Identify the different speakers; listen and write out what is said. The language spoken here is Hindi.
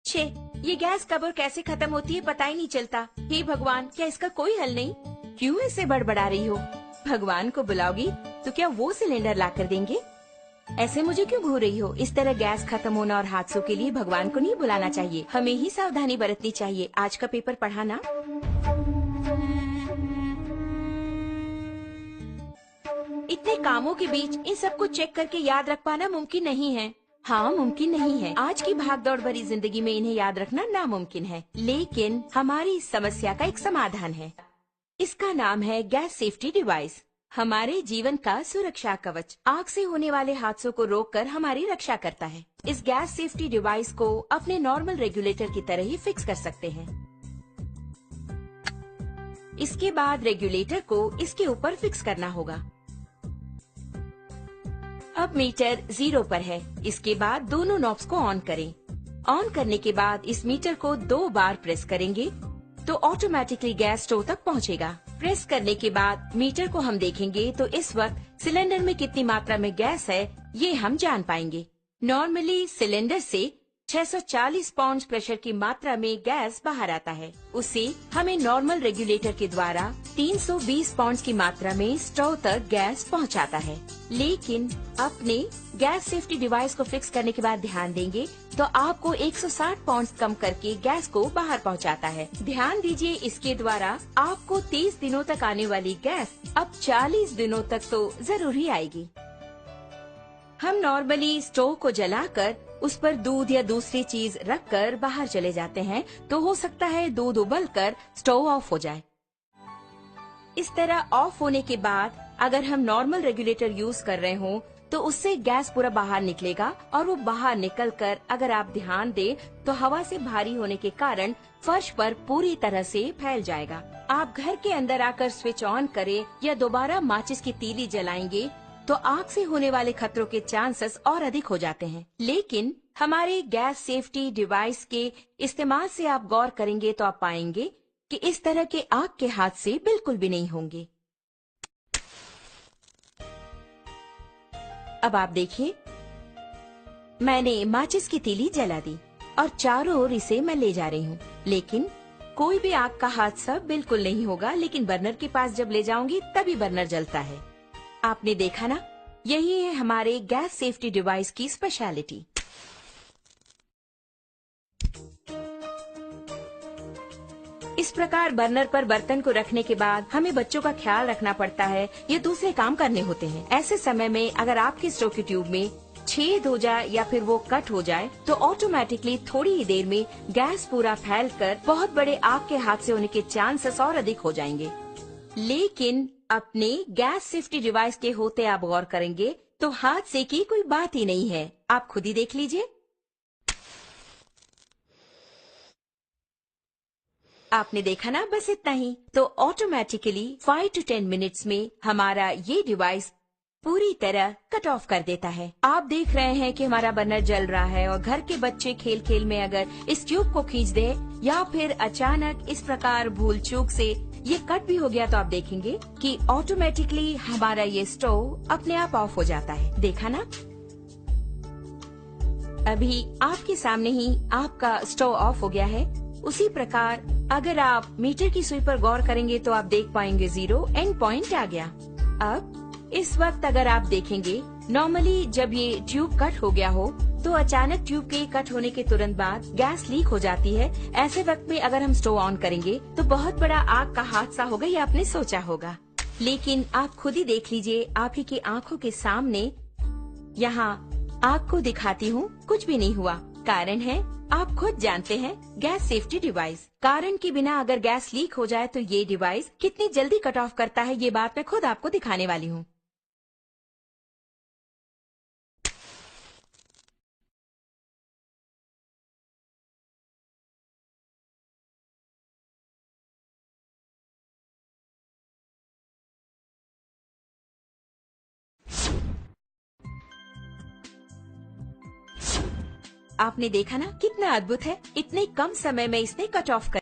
Speaker 1: छे, ये गैस कब कैसे खत्म होती है पता ही नहीं चलता। हे भगवान, क्या इसका कोई हल नहीं? क्यों ऐसे बड़बड़ा रही हो? भगवान को बुलाओगी तो क्या वो सिलेंडर ला कर देंगे? ऐसे मुझे क्यों घूर रही हो? इस तरह गैस खत्म होना और हादसों के लिए भगवान को नहीं बुलाना चाहिए, हमें ही सावधानी बरतनी चाहिए। आज का पेपर पढ़ा ना? इतने कामों के बीच इन सबको चेक करके याद रख पाना मुमकिन नहीं है। हाँ, मुमकिन नहीं है। आज की भागदौड़ भरी जिंदगी में इन्हें याद रखना नामुमकिन है, लेकिन हमारी इस समस्या का एक समाधान है। इसका नाम है गैस सेफ्टी डिवाइस। हमारे जीवन का सुरक्षा कवच आग से होने वाले हादसों को रोककर हमारी रक्षा करता है। इस गैस सेफ्टी डिवाइस को अपने नॉर्मल रेगुलेटर की तरह ही फिक्स कर सकते हैं। इसके बाद रेगुलेटर को इसके ऊपर फिक्स करना होगा। अब मीटर 0 पर है। इसके बाद दोनों नॉब्स को ऑन करें। ऑन करने के बाद इस मीटर को 2 बार प्रेस करेंगे तो ऑटोमेटिकली गैस स्टोव तक पहुंचेगा। प्रेस करने के बाद मीटर को हम देखेंगे तो इस वक्त सिलेंडर में कितनी मात्रा में गैस है ये हम जान पाएंगे। नॉर्मली सिलेंडर से 640 पाउंड प्रेशर की मात्रा में गैस बाहर आता है। उसे हमें नॉर्मल रेगुलेटर के द्वारा 320 पाउंड की मात्रा में स्टोव तक गैस पहुंचाता है। लेकिन अपने गैस सेफ्टी डिवाइस को फिक्स करने के बाद ध्यान देंगे तो आपको 160 पाउंड कम करके गैस को बाहर पहुंचाता है। ध्यान दीजिए, इसके द्वारा आपको 30 दिनों तक आने वाली गैस अब 40 दिनों तक तो जरूर ही आएगी। हम नॉर्मली स्टोव को जलाकर उस पर दूध या दूसरी चीज रखकर बाहर चले जाते हैं तो हो सकता है दूध उबलकर स्टोव ऑफ हो जाए। इस तरह ऑफ होने के बाद अगर हम नॉर्मल रेगुलेटर यूज कर रहे हों तो उससे गैस पूरा बाहर निकलेगा और वो बाहर निकलकर अगर आप ध्यान दें तो हवा से भारी होने के कारण फर्श पर पूरी तरह से फैल जाएगा। आप घर के अंदर आकर स्विच ऑन करें या दोबारा माचिस की तीली जलाएंगे तो आग से होने वाले खतरों के चांसेस और अधिक हो जाते हैं। लेकिन हमारे गैस सेफ्टी डिवाइस के इस्तेमाल से आप गौर करेंगे तो आप पाएंगे कि इस तरह के आग के हादसे बिल्कुल भी नहीं होंगे। अब आप देखिए, मैंने माचिस की तीली जला दी और चारों ओर इसे मैं ले जा रही हूँ, लेकिन कोई भी आग का हादसा बिल्कुल नहीं होगा। लेकिन बर्नर के पास जब ले जाऊंगी तभी बर्नर जलता है। आपने देखा ना, यही है हमारे गैस सेफ्टी डिवाइस की स्पेशलिटी। इस प्रकार बर्नर पर बर्तन को रखने के बाद हमें बच्चों का ख्याल रखना पड़ता है या दूसरे काम करने होते हैं। ऐसे समय में अगर आपके स्टोव की ट्यूब में छेद हो जाए या फिर वो कट हो जाए तो ऑटोमेटिकली थोड़ी ही देर में गैस पूरा फैलकर बहुत बड़े आग के हादसे होने के चांसेस और अधिक हो जाएंगे। लेकिन अपने गैस सेफ्टी डिवाइस के होते आप गौर करेंगे तो हादसे की कोई बात ही नहीं है। आप खुद ही देख लीजिए। आपने देखा ना, बस इतना ही। तो ऑटोमेटिकली 5 to 10 मिनट्स में हमारा ये डिवाइस पूरी तरह कट ऑफ कर देता है। आप देख रहे हैं कि हमारा बर्नर जल रहा है और घर के बच्चे खेल खेल में अगर इस ट्यूब को खींच दे या फिर अचानक इस प्रकार भूल चूक से ये कट भी हो गया तो आप देखेंगे कि ऑटोमेटिकली हमारा ये स्टोव अपने आप ऑफ हो जाता है। देखा ना, अभी आपके सामने ही आपका स्टोव ऑफ हो गया है। उसी प्रकार अगर आप मीटर की सुई पर गौर करेंगे तो आप देख पाएंगे 0 एंड पॉइंट आ गया। अब इस वक्त अगर आप देखेंगे, नॉर्मली जब ये ट्यूब कट हो गया हो तो अचानक ट्यूब के कट होने के तुरंत बाद गैस लीक हो जाती है। ऐसे वक्त में अगर हम स्टोव ऑन करेंगे तो बहुत बड़ा आग का हादसा होगा, ये आपने सोचा होगा। लेकिन आप खुद ही देख लीजिए, आप ही की आंखों के सामने यहाँ आग को दिखाती हूँ, कुछ भी नहीं हुआ। कारण है, आप खुद जानते हैं, गैस सेफ्टी डिवाइस। कारण के बिना अगर गैस लीक हो जाए तो ये डिवाइस कितनी जल्दी कट ऑफ करता है, ये बात मैं खुद आपको दिखाने वाली हूँ। आपने देखा ना कितना अद्भुत है, इतने कम समय में इसने कट ऑफ कर